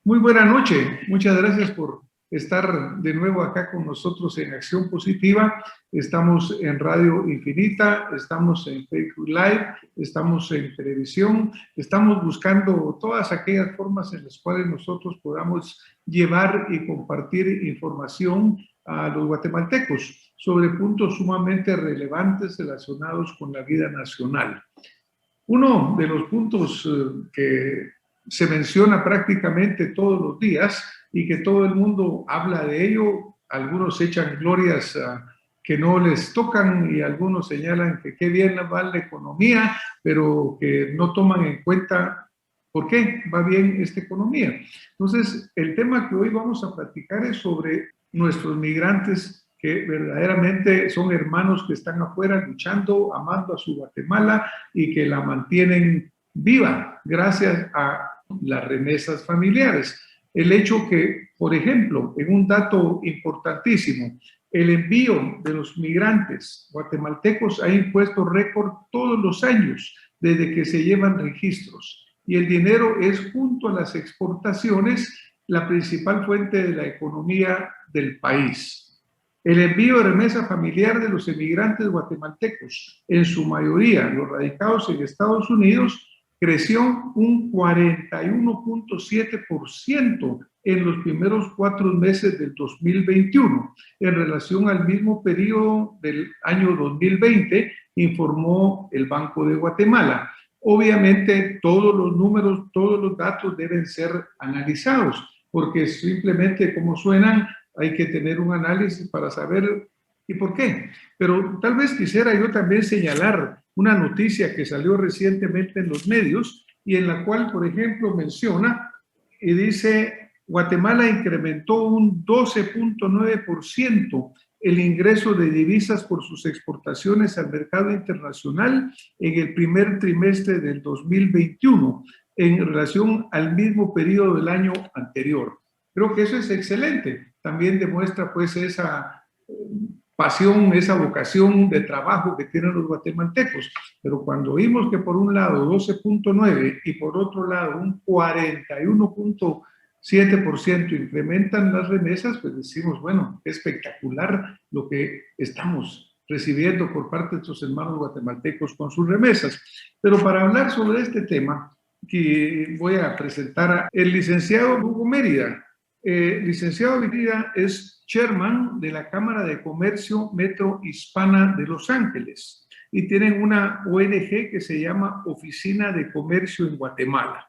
Muy buena noche, muchas gracias por estar de nuevo acá con nosotros en Acción Positiva. Estamos en Radio Infinita, estamos en Facebook Live, estamos en televisión, estamos buscando todas aquellas formas en las cuales nosotros podamos llevar y compartir información a los guatemaltecos sobre puntos sumamente relevantes relacionados con la vida nacional. Uno de los puntos que se menciona prácticamente todos los días y que todo el mundo habla de ello, algunos echan glorias que no les tocan y algunos señalan que qué bien va la economía, pero que no toman en cuenta por qué va bien esta economía. Entonces, el tema que hoy vamos a platicar es sobre nuestros migrantes que verdaderamente son hermanos que están afuera luchando, amando a su Guatemala y que la mantienen viva gracias a las remesas familiares. El hecho que, por ejemplo, en un dato importantísimo, el envío de los migrantes guatemaltecos ha impuesto récord todos los años desde que se llevan registros. Y el dinero es, junto a las exportaciones, la principal fuente de la economía del país. El envío de remesa familiar de los emigrantes guatemaltecos, en su mayoría los radicados en Estados Unidos, creció un 41.7% en los primeros 4 meses del 2021, en relación al mismo periodo del año 2020, informó el Banco de Guatemala. Obviamente, todos los números, todos los datos deben ser analizados, porque simplemente como suenan, hay que tener un análisis para saber y por qué. Pero tal vez quisiera yo también señalar una noticia que salió recientemente en los medios y en la cual, por ejemplo, menciona y dice: Guatemala incrementó un 12.9% el ingreso de divisas por sus exportaciones al mercado internacional en el primer trimestre del 2021 en relación al mismo periodo del año anterior. Creo que eso es excelente. También demuestra pues esa pasión, esa vocación de trabajo que tienen los guatemaltecos. Pero cuando vimos que por un lado 12.9 y por otro lado un 41.7% incrementan las remesas, pues decimos, bueno, espectacular lo que estamos recibiendo por parte de estos hermanos guatemaltecos con sus remesas. Pero para hablar sobre este tema, que voy a presentar al licenciado Hugo Mérida. Licenciado Mérida es chairman de la Cámara de Comercio Metro Hispana de Los Ángeles y tienen una ONG que se llama Oficina de Comercio en Guatemala.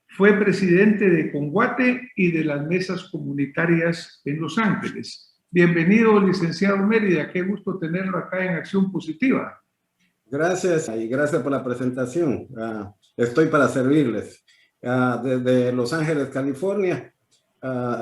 Fue presidente de Conguate y de las mesas comunitarias en Los Ángeles. Bienvenido, licenciado Mérida. Qué gusto tenerlo acá en Acción Positiva. Gracias y gracias por la presentación. Estoy para servirles. Desde Los Ángeles, California,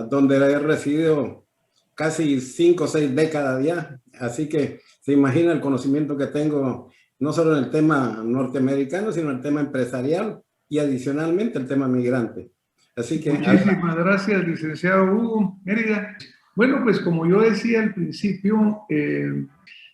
donde he residido casi 5 o 6 décadas ya. Así que se imagina el conocimiento que tengo, no solo en el tema norteamericano, sino en el tema empresarial y adicionalmente el tema migrante. Así que muchísimas gracias, licenciado Hugo Mérida. Bueno, pues como yo decía al principio, el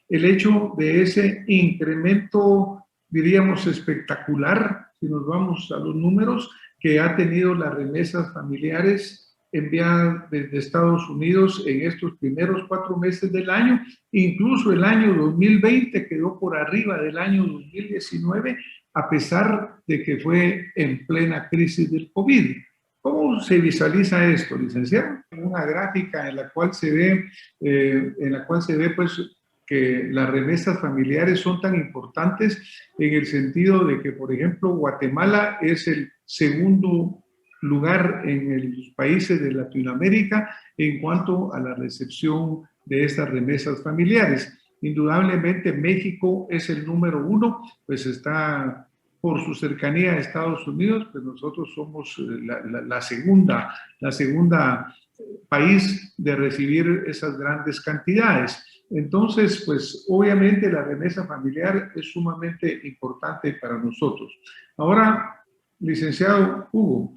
hecho de ese incremento, diríamos, espectacular, si nos vamos a los números, que ha tenido las remesas familiares enviadas desde Estados Unidos en estos primeros 4 meses del año, incluso el año 2020 quedó por arriba del año 2019, a pesar de que fue en plena crisis del COVID. ¿Cómo se visualiza esto, licenciado? Una gráfica en la cual se ve, pues, que las remesas familiares son tan importantes en el sentido de que, por ejemplo, Guatemala es el segundo lugar en los países de Latinoamérica en cuanto a la recepción de estas remesas familiares. Indudablemente México es el número 1, pues está por su cercanía a Estados Unidos, pues nosotros somos la segunda país de recibir esas grandes cantidades. Entonces, pues obviamente la remesa familiar es sumamente importante para nosotros. Ahora, licenciado Hugo,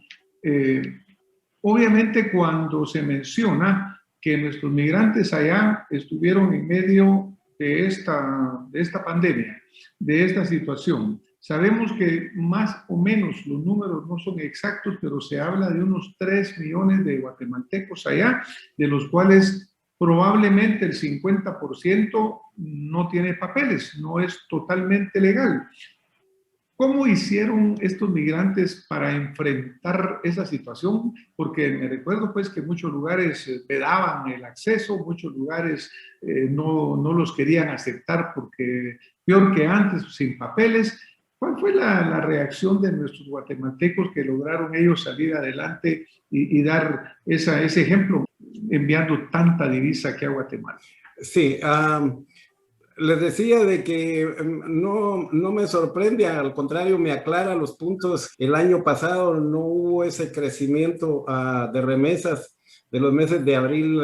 obviamente cuando se menciona que nuestros migrantes allá estuvieron en medio de esta pandemia, de esta situación, Sabemos que más o menos, los números no son exactos, pero se habla de unos 3 millones de guatemaltecos allá, de los cuales probablemente el 50% no tiene papeles, no es totalmente legal. ¿Cómo hicieron estos migrantes para enfrentar esa situación? Porque me recuerdo pues que muchos lugares vedaban el acceso, muchos lugares no los querían aceptar porque peor que antes, sin papeles. ¿Cuál fue la reacción de nuestros guatemaltecos que lograron ellos salir adelante y dar ese ejemplo enviando tanta divisa aquí a Guatemala? Sí, les decía de que no me sorprende, al contrario, me aclara los puntos. El año pasado no hubo ese crecimiento de remesas de los meses de abril,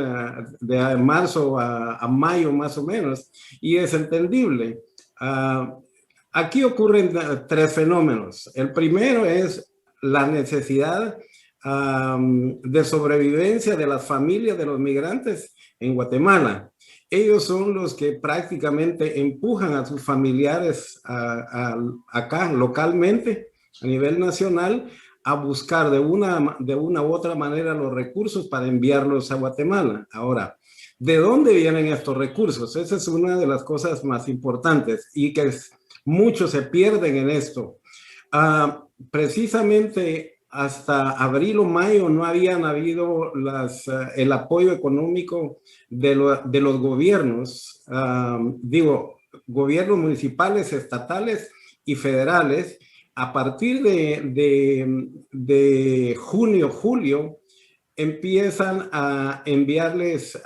de marzo a mayo más o menos, y es entendible. Aquí ocurren 3 fenómenos. El primero es la necesidad de sobrevivencia de las familias de los migrantes en Guatemala. Ellos son los que prácticamente empujan a sus familiares acá localmente, a nivel nacional, a buscar de una u otra manera los recursos para enviarlos a Guatemala. Ahora, ¿de dónde vienen estos recursos? Esa es una de las cosas más importantes y que muchos se pierden en esto. Precisamente hasta abril o mayo no habían habido el apoyo económico de los gobiernos, gobiernos municipales, estatales y federales. A partir de junio, julio, empiezan a enviarles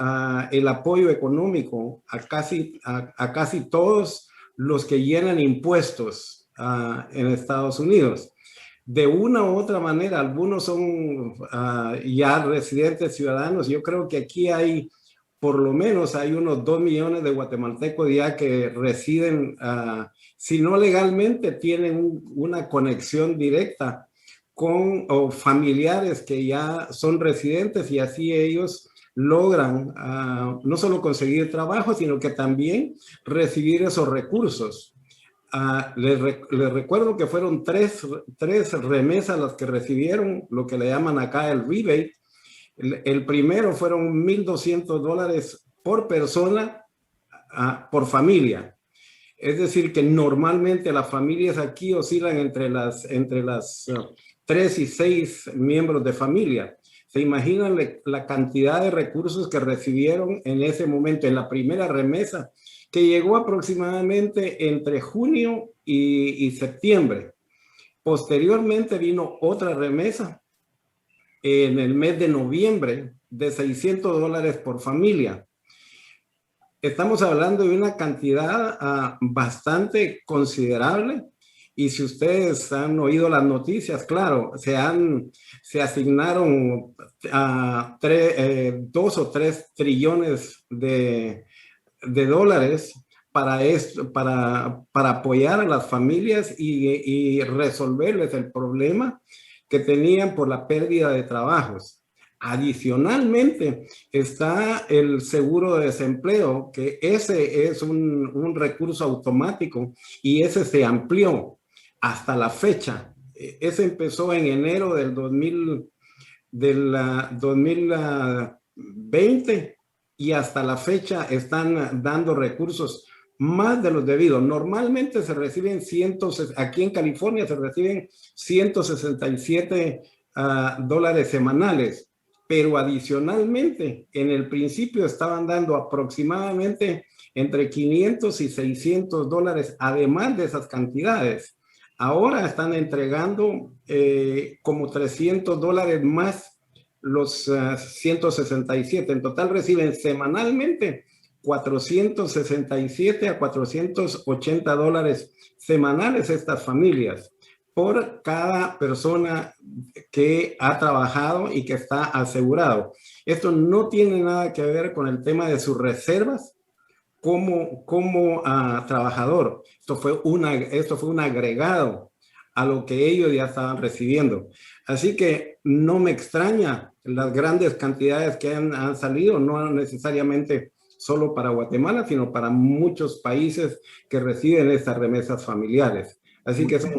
el apoyo económico a casi todos los que llenan impuestos en Estados Unidos. De una u otra manera, algunos son ya residentes ciudadanos. Yo creo que aquí por lo menos hay unos 2 millones de guatemaltecos ya que residen, si no legalmente, tienen una conexión directa con familiares que ya son residentes, y así ellos logran no solo conseguir trabajo, sino que también recibir esos recursos. Les recuerdo que fueron tres remesas las que recibieron, lo que le llaman acá el rebate. El primero fueron $1,200 por persona, por familia. Es decir, que normalmente las familias aquí oscilan entre las 3 y 6 miembros de familia. ¿Se imaginan la cantidad de recursos que recibieron en ese momento, en la primera remesa, que llegó aproximadamente entre junio y septiembre? Posteriormente vino otra remesa en el mes de noviembre de $600 por familia. Estamos hablando de una cantidad bastante considerable, y si ustedes han oído las noticias, claro, se asignaron 2 o 3 trillones de dólares para esto, para apoyar a las familias y resolverles el problema que tenían por la pérdida de trabajos. Adicionalmente está el seguro de desempleo, que ese es un recurso automático, y ese se amplió hasta la fecha. Ese empezó en enero del 2020 y hasta la fecha están dando recursos más de los debidos. Normalmente se reciben aquí en California se reciben $167 semanales, pero adicionalmente en el principio estaban dando aproximadamente entre $500 y $600 además de esas cantidades. Ahora están entregando como $300 más los 167. En total reciben semanalmente $467 a $480 semanales estas familias por cada persona que ha trabajado y que está asegurado. Esto no tiene nada que ver con el tema de sus reservas como trabajador. Esto fue un agregado a lo que ellos ya estaban recibiendo. Así que no me extraña las grandes cantidades que han salido, no necesariamente solo para Guatemala, sino para muchos países que reciben estas remesas familiares. Así que son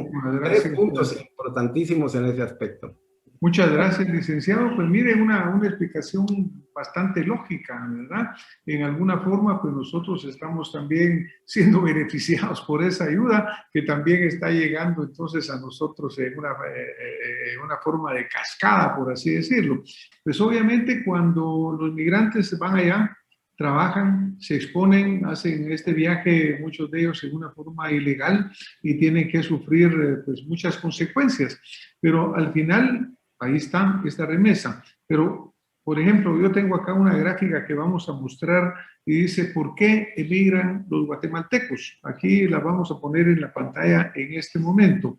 tres puntos importantísimos en ese aspecto. Muchas gracias, licenciado. Pues mire, una explicación bastante lógica, ¿verdad? En alguna forma, pues nosotros estamos también siendo beneficiados por esa ayuda que también está llegando entonces a nosotros en una forma de cascada, por así decirlo. Pues obviamente cuando los migrantes van allá, trabajan, se exponen, hacen este viaje, muchos de ellos en una forma ilegal y tienen que sufrir pues muchas consecuencias. Pero al final ahí está esta remesa. Pero, por ejemplo, yo tengo acá una gráfica que vamos a mostrar y dice por qué emigran los guatemaltecos. Aquí la vamos a poner en la pantalla en este momento.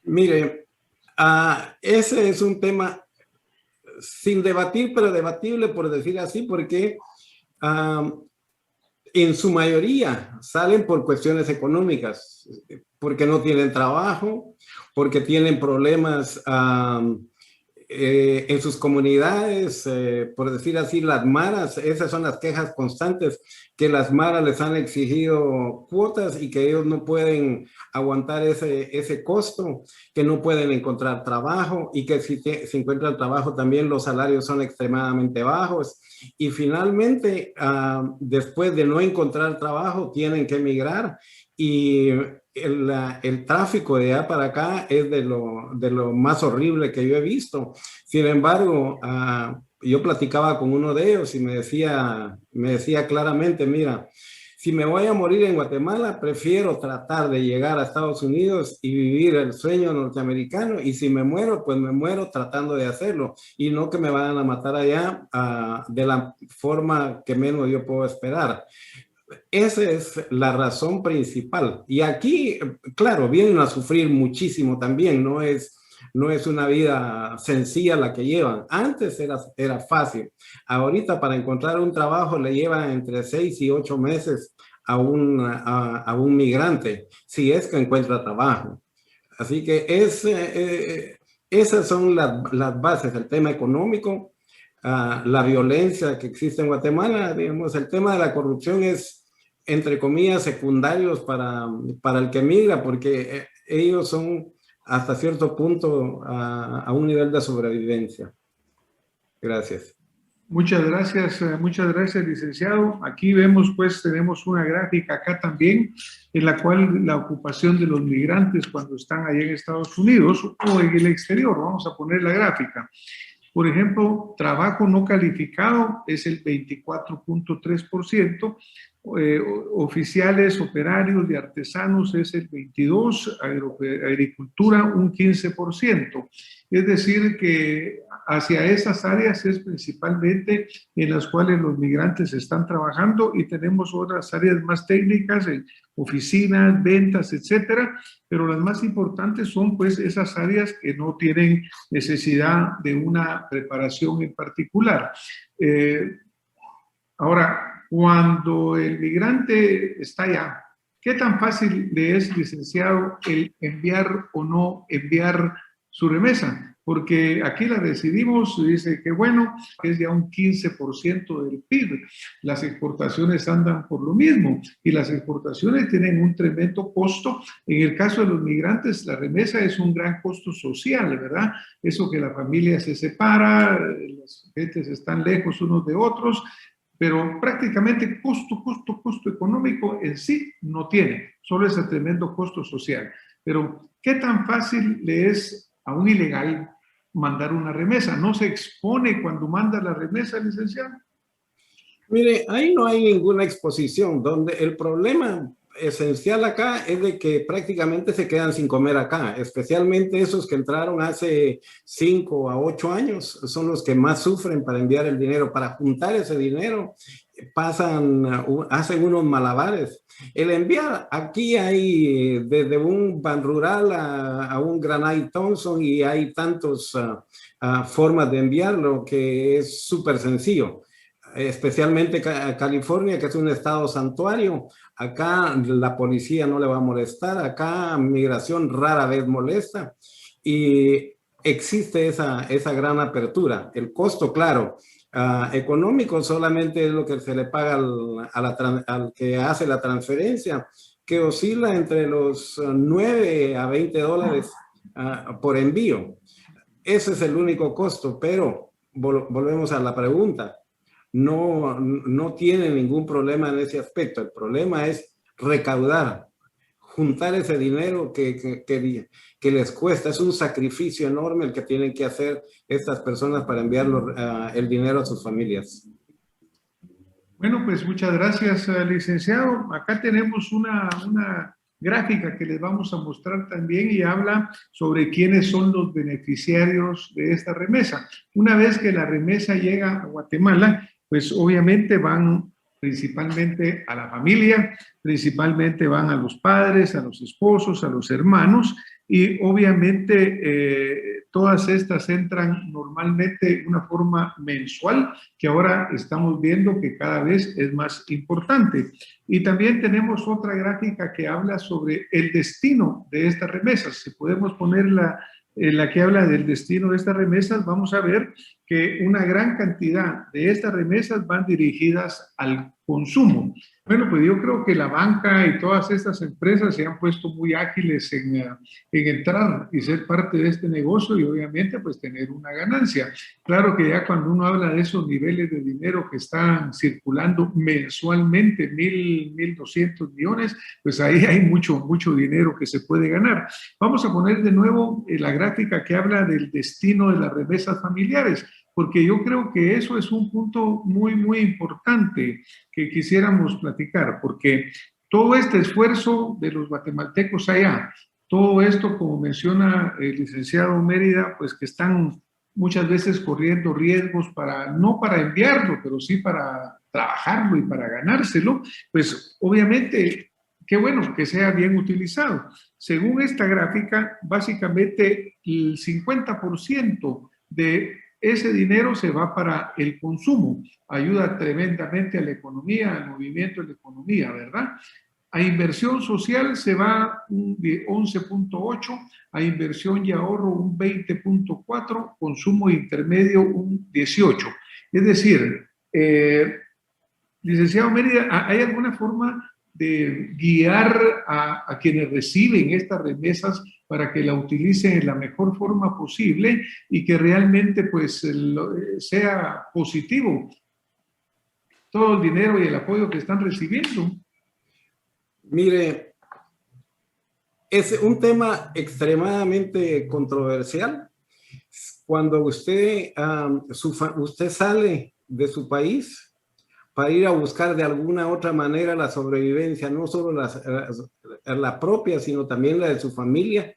Mire, ese es un tema sin debatir, pero debatible, por decir así, porque en su mayoría salen por cuestiones económicas, porque no tienen trabajo, porque tienen problemas en sus comunidades, por decir así, las maras. Esas son las quejas constantes, que las maras les han exigido cuotas y que ellos no pueden aguantar ese costo, que no pueden encontrar trabajo y que si encuentran trabajo también los salarios son extremadamente bajos. Y finalmente, después de no encontrar trabajo, tienen que emigrar y el tráfico de allá para acá es de lo más horrible que yo he visto. Sin embargo, yo platicaba con uno de ellos y me decía claramente, mira, si me voy a morir en Guatemala, prefiero tratar de llegar a Estados Unidos y vivir el sueño norteamericano, y si me muero, pues me muero tratando de hacerlo, y no que me vayan a matar allá de la forma que menos yo puedo esperar. Esa es la razón principal. Y aquí, claro, vienen a sufrir muchísimo también. No es una vida sencilla la que llevan. Antes era fácil. Ahorita para encontrar un trabajo le llevan entre 6 y 8 meses a un migrante, si es que encuentra trabajo. Así que esas son las bases, el tema económico, la violencia que existe en Guatemala. Digamos, el tema de la corrupción es, entre comillas, secundarios para el que migra, porque ellos son hasta cierto punto a un nivel de sobrevivencia. Gracias. Muchas gracias, licenciado. Aquí vemos, pues, tenemos una gráfica acá también, en la cual la ocupación de los migrantes cuando están allá en Estados Unidos o en el exterior, vamos a poner la gráfica. Por ejemplo, trabajo no calificado es el 24.3%, oficiales, operarios y artesanos es el 22%, agricultura un 15%. Es decir, que hacia esas áreas es principalmente en las cuales los migrantes están trabajando, y tenemos otras áreas más técnicas, en oficinas, ventas, etcétera, pero las más importantes son pues esas áreas que no tienen necesidad de una preparación en particular. Ahora, cuando el migrante está allá, ¿qué tan fácil le es, licenciado, el enviar o no enviar su remesa? Porque aquí la decidimos, dice que bueno, es ya un 15% del PIB. Las exportaciones andan por lo mismo, y las exportaciones tienen un tremendo costo. En el caso de los migrantes, la remesa es un gran costo social, ¿verdad? Eso que la familia se separa, las gentes están lejos unos de otros, pero prácticamente costo económico en sí no tiene, solo ese tremendo costo social. Pero, ¿qué tan fácil le es a un ilegal mandar una remesa? ¿No se expone cuando manda la remesa, licenciado? Mire, ahí no hay ninguna exposición. Donde el problema esencial acá es de que prácticamente se quedan sin comer acá, especialmente esos que entraron hace 5 a 8 años, son los que más sufren para enviar el dinero. Para juntar ese dinero, hacen unos malabares. El enviar, aquí hay desde un Ban Rural a un Granite Thompson, y hay tantas formas de enviarlo que es súper sencillo. Especialmente California, que es un estado santuario. Acá la policía no le va a molestar, acá migración rara vez molesta, y existe esa gran apertura. El costo, claro, económico solamente es lo que se le paga al que hace la transferencia, que oscila entre los 9 a 20 dólares por envío. Ese es el único costo, pero volvemos a la pregunta. No tiene ningún problema en ese aspecto. El problema es recaudar, juntar ese dinero que les cuesta. Es un sacrificio enorme el que tienen que hacer estas personas para enviar el dinero a sus familias. Bueno, pues muchas gracias, licenciado. Acá tenemos una gráfica que les vamos a mostrar también y habla sobre quiénes son los beneficiarios de esta remesa. Una vez que la remesa llega a Guatemala, pues obviamente van principalmente a la familia, principalmente van a los padres, a los esposos, a los hermanos, y obviamente todas estas entran normalmente de una forma mensual, que ahora estamos viendo que cada vez es más importante. Y también tenemos otra gráfica que habla sobre el destino de estas remesas. Si podemos poner la que habla del destino de estas remesas, vamos a ver que una gran cantidad de estas remesas van dirigidas al consumo. Bueno, pues yo creo que la banca y todas estas empresas se han puesto muy ágiles en entrar y ser parte de este negocio y obviamente pues tener una ganancia. Claro que ya cuando uno habla de esos niveles de dinero que están circulando mensualmente, 1.200 millones, pues ahí hay mucho dinero que se puede ganar. Vamos a poner de nuevo la gráfica que habla del destino de las remesas familiares, porque yo creo que eso es un punto muy importante que quisiéramos platicar, porque todo este esfuerzo de los guatemaltecos allá, todo esto, como menciona el licenciado Mérida, pues que están muchas veces corriendo riesgos no para enviarlo, pero sí para trabajarlo y para ganárselo, pues obviamente qué bueno que sea bien utilizado. Según esta gráfica, básicamente el 50% de ese dinero se va para el consumo, ayuda tremendamente a la economía, al movimiento de la economía, ¿verdad? A inversión social se va un 11.8, a inversión y ahorro un 20.4, consumo intermedio un 18. Es decir, licenciado Mérida, ¿hay alguna forma de guiar a quienes reciben estas remesas para que la utilicen en la mejor forma posible y que realmente pues sea positivo todo el dinero y el apoyo que están recibiendo? Mire, es un tema extremadamente controversial. Cuando usted sale de su país para ir a buscar de alguna otra manera la sobrevivencia, no solo la propia, sino también la de su familia,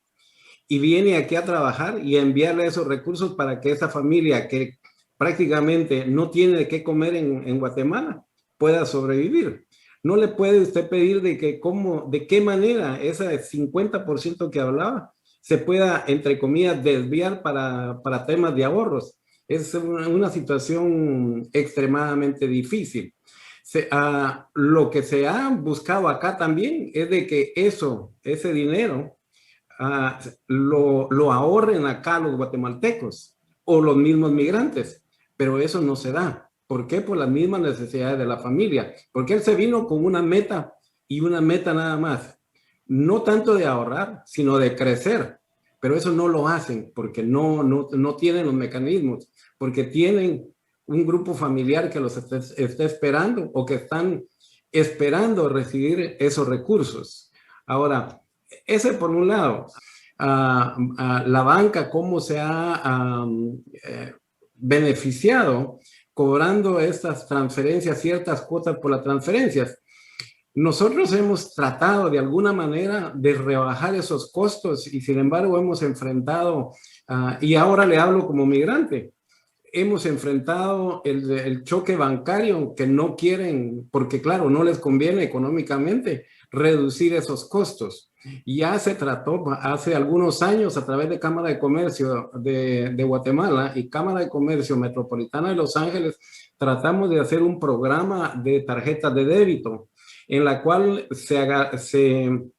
y viene aquí a trabajar y a enviarle esos recursos para que esa familia que prácticamente no tiene de qué comer en Guatemala pueda sobrevivir. No le puede usted pedir de qué manera ese 50% que hablaba se pueda, entre comillas, desviar para temas de ahorros. Es una situación extremadamente difícil. Lo que se ha buscado acá también es de que ese dinero lo ahorren acá los guatemaltecos o los mismos migrantes, pero eso no se da. ¿Por qué? Por las mismas necesidades de la familia. Porque él se vino con una meta y una meta nada más. No tanto de ahorrar, sino de crecer. Pero eso no lo hacen porque no tienen los mecanismos, porque tienen un grupo familiar que los está esperando o que están esperando recibir esos recursos. Ahora, ese por un lado. La banca, cómo se ha beneficiado cobrando estas transferencias, ciertas cuotas por las transferencias. Nosotros hemos tratado de alguna manera de rebajar esos costos y sin embargo hemos enfrentado, y ahora le hablo como migrante, hemos enfrentado el choque bancario que no quieren, porque claro, no les conviene económicamente reducir esos costos. Ya se trató hace algunos años a través de Cámara de Comercio de Guatemala y Cámara de Comercio Metropolitana de Los Ángeles, tratamos de hacer un programa de tarjetas de débito en la cual se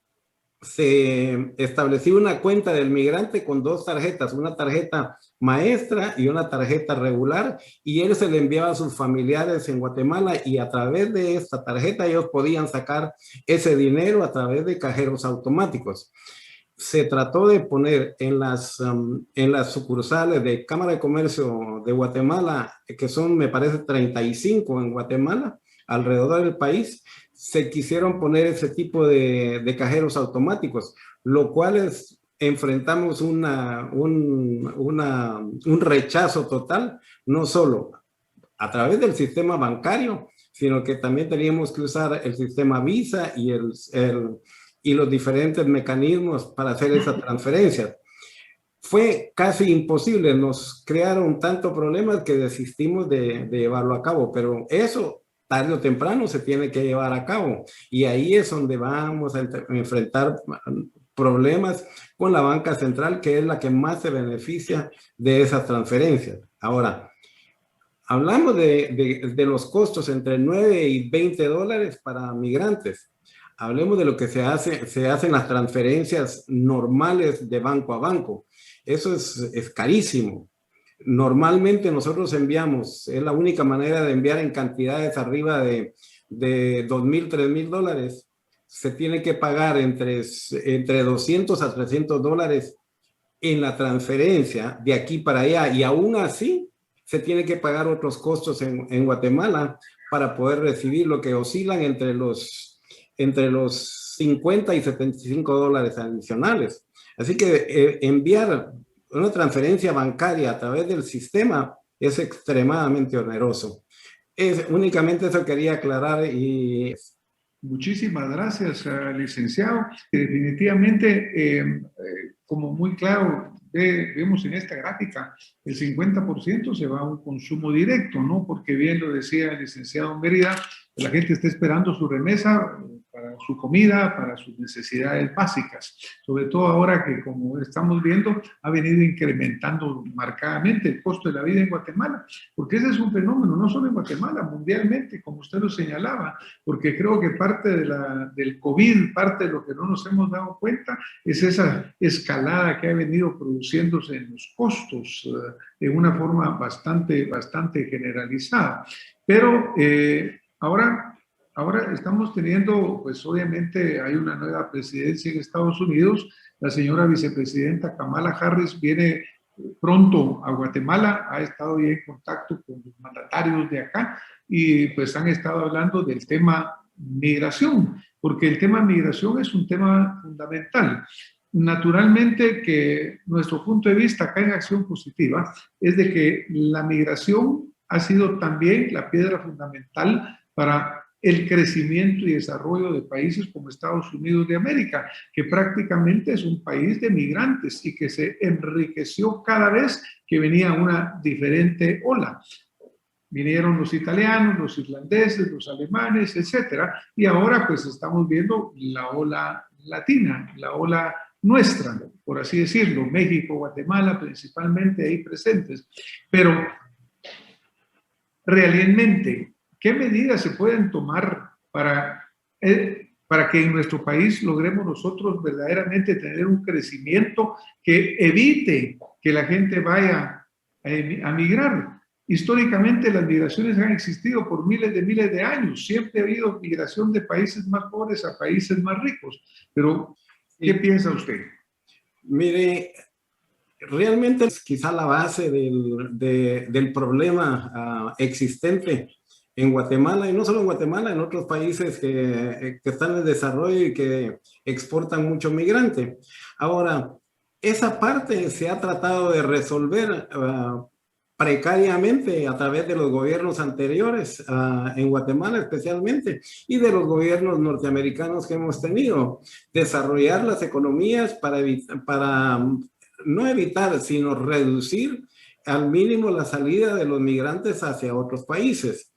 estableció una cuenta del migrante con dos tarjetas, una tarjeta maestra y una tarjeta regular, y él se le enviaba a sus familiares en Guatemala, y a través de esta tarjeta ellos podían sacar ese dinero a través de cajeros automáticos. Se trató de poner en las sucursales de Cámara de Comercio de Guatemala, que son, me parece, 35 en Guatemala, alrededor del país, se quisieron poner ese tipo de cajeros automáticos, lo cual enfrentamos un rechazo total, no solo a través del sistema bancario, sino que también teníamos que usar el sistema Visa y los diferentes mecanismos para hacer esa transferencia. Fue casi imposible, nos crearon tantos problemas que desistimos de llevarlo a cabo, pero eso tarde o temprano se tiene que llevar a cabo, y ahí es donde vamos a enfrentar problemas con la banca central, que es la que más se beneficia de esas transferencias. Ahora, hablamos de los costos entre 9 y 20 dólares para migrantes. Hablemos de lo que se hacen las transferencias normales de banco a banco. Eso es carísimo. Normalmente nosotros enviamos, es la única manera de enviar en cantidades arriba de 2.000, 3.000 dólares. Se tiene que pagar entre 200 a 300 dólares en la transferencia de aquí para allá, y aún así se tiene que pagar otros costos en Guatemala para poder recibir, lo que oscilan entre los 50 y 75 dólares adicionales. Así que enviar una transferencia bancaria a través del sistema es extremadamente oneroso. Únicamente eso quería aclarar. Y muchísimas gracias, licenciado. Definitivamente, como muy claro vemos en esta gráfica, el 50% se va a un consumo directo, ¿no? Porque bien lo decía el licenciado Mérida, la gente está esperando su remesa para su comida, para sus necesidades básicas, sobre todo ahora que, como estamos viendo, ha venido incrementando marcadamente el costo de la vida en Guatemala, porque ese es un fenómeno, no solo en Guatemala, mundialmente, como usted lo señalaba, porque creo que parte del COVID, parte de lo que no nos hemos dado cuenta, es esa escalada que ha venido produciéndose en los costos de una forma bastante generalizada. Pero ahora estamos teniendo, pues obviamente hay una nueva presidencia en Estados Unidos. La señora vicepresidenta Kamala Harris viene pronto a Guatemala, ha estado ya en contacto con los mandatarios de acá y pues han estado hablando del tema migración, porque el tema migración es un tema fundamental. Naturalmente que nuestro punto de vista acá en Acción Positiva es de que la migración ha sido también la piedra fundamental para el crecimiento y desarrollo de países como Estados Unidos de América, que prácticamente es un país de migrantes y que se enriqueció cada vez que venía una diferente ola. Vinieron los italianos, los irlandeses, los alemanes, etcétera, y ahora pues estamos viendo la ola latina, la ola nuestra, por así decirlo, México, Guatemala, principalmente ahí presentes. Pero realmente, ¿qué medidas se pueden tomar para que en nuestro país logremos nosotros verdaderamente tener un crecimiento que evite que la gente vaya a migrar? Históricamente las migraciones han existido por miles de años. Siempre ha habido migración de países más pobres a países más ricos. Pero, ¿qué piensa usted? Mire, realmente es quizá la base del problema existente en Guatemala, y no solo en Guatemala, en otros países que están en desarrollo y que exportan mucho migrante. Ahora, esa parte se ha tratado de resolver precariamente a través de los gobiernos anteriores, en Guatemala especialmente, y de los gobiernos norteamericanos que hemos tenido. Desarrollar las economías para no evitar, sino reducir al mínimo la salida de los migrantes hacia otros países.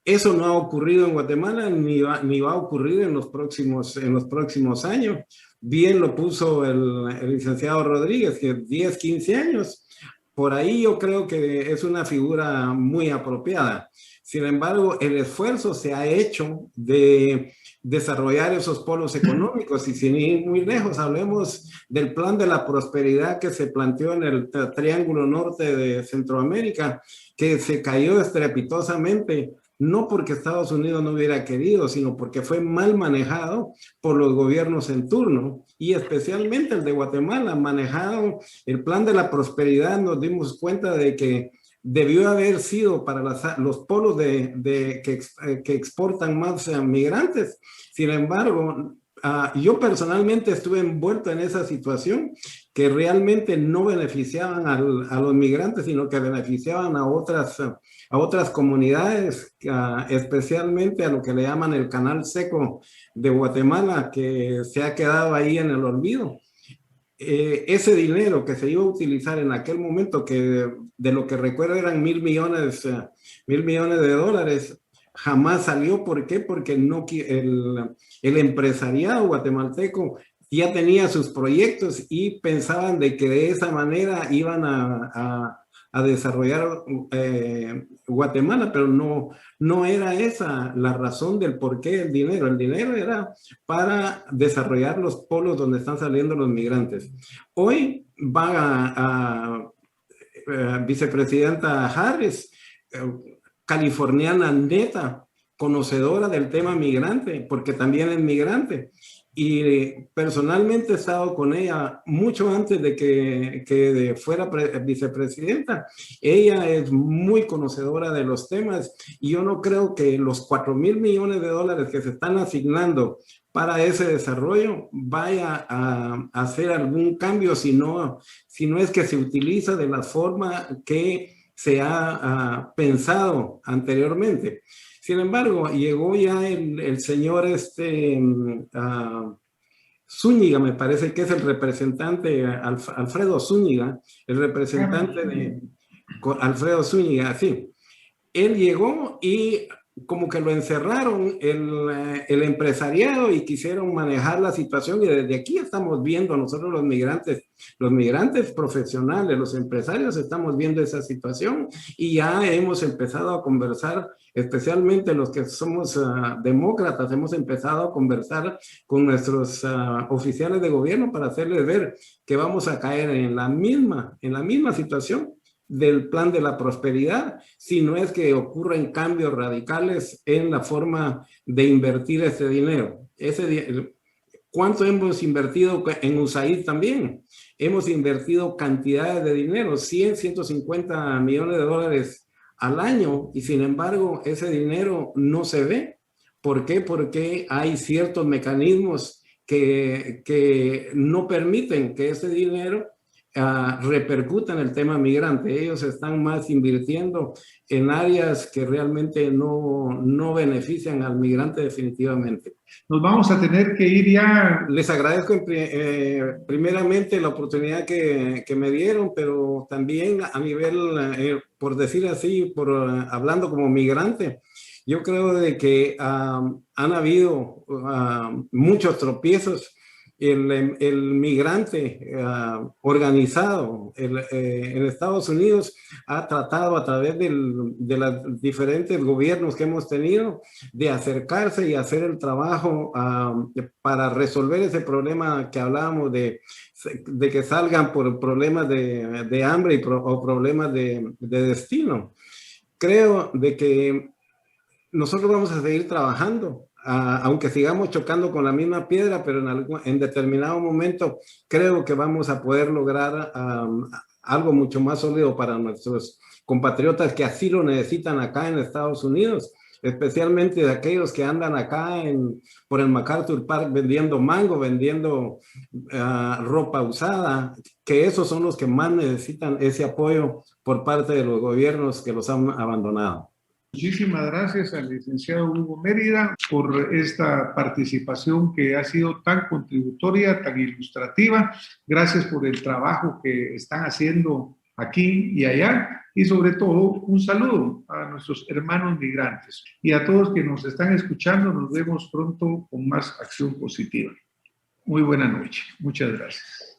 Eso no ha ocurrido en Guatemala ni va a ocurrir en los próximos años. Bien lo puso el licenciado Rodríguez, que 10, 15 años por ahí yo creo que es una figura muy apropiada. Sin embargo, el esfuerzo se ha hecho de desarrollar esos polos económicos, y sin ir muy lejos, hablemos del plan de la prosperidad que se planteó en el Triángulo Norte de Centroamérica, que se cayó estrepitosamente, no porque Estados Unidos no hubiera querido, sino porque fue mal manejado por los gobiernos en turno, y especialmente el de Guatemala, manejado el plan de la prosperidad. Nos dimos cuenta de que debió haber sido para los polos que exportan más migrantes. Sin embargo, yo personalmente estuve envuelto en esa situación, que realmente no beneficiaban a los migrantes, sino que beneficiaban a otras comunidades, especialmente a lo que le llaman el Canal Seco de Guatemala, que se ha quedado ahí en el olvido. Ese dinero que se iba a utilizar en aquel momento, que de lo que recuerdo eran $1,000 millones de dólares, jamás salió. ¿Por qué? Porque no, el empresariado guatemalteco ya tenía sus proyectos y pensaban de que de esa manera iban a desarrollar Guatemala, pero no era esa la razón del por qué el dinero. El dinero era para desarrollar los polos donde están saliendo los migrantes. Hoy va a vicepresidenta Harris, californiana neta, conocedora del tema migrante, porque también es migrante. Y personalmente he estado con ella mucho antes de que fuera vicepresidenta. Ella es muy conocedora de los temas, y yo no creo que los $4,000 millones de dólares que se están asignando para ese desarrollo vaya a hacer algún cambio, si no es que se utiliza de la forma que se ha pensado anteriormente. Sin embargo, llegó ya el señor Zúñiga, me parece que es el representante, Alfredo Zúñiga, el representante de Alfredo Zúñiga, sí. Él llegó y como que lo encerraron el empresariado, y quisieron manejar la situación, y desde aquí estamos viendo nosotros los migrantes profesionales, los empresarios, estamos viendo esa situación, y ya hemos empezado a conversar, especialmente los que somos demócratas, hemos empezado a conversar con nuestros oficiales de gobierno para hacerles ver que vamos a caer en la misma situación del plan de la prosperidad, si no es que ocurren cambios radicales en la forma de invertir ese dinero. ¿Cuánto hemos invertido en USAID también? Hemos invertido cantidades de dinero, 100, 150 millones de dólares al año, y sin embargo ese dinero no se ve. ¿Por qué? Porque hay ciertos mecanismos que no permiten que ese dinero repercuta en el tema migrante. Ellos están más invirtiendo en áreas que realmente no benefician al migrante definitivamente. Nos vamos a tener que ir ya. Les agradezco primeramente la oportunidad que me dieron, pero también a nivel, por decir así, hablando como migrante, yo creo de que han habido muchos tropiezos. El migrante organizado en Estados Unidos ha tratado, a través de los diferentes gobiernos que hemos tenido, de acercarse y hacer el trabajo para resolver ese problema que hablábamos de que salgan por problemas de hambre o problemas de destino. Creo de que nosotros vamos a seguir trabajando, aunque sigamos chocando con la misma piedra, pero en determinado momento creo que vamos a poder lograr algo mucho más sólido para nuestros compatriotas que así lo necesitan acá en Estados Unidos, especialmente de aquellos que andan acá por el MacArthur Park vendiendo mango, vendiendo ropa usada, que esos son los que más necesitan ese apoyo por parte de los gobiernos que los han abandonado. Muchísimas gracias al licenciado Hugo Mérida por esta participación que ha sido tan contributoria, tan ilustrativa. Gracias por el trabajo que están haciendo aquí y allá, y sobre todo un saludo a nuestros hermanos migrantes y a todos que nos están escuchando. Nos vemos pronto con más Acción Positiva. Muy buena noche. Muchas gracias.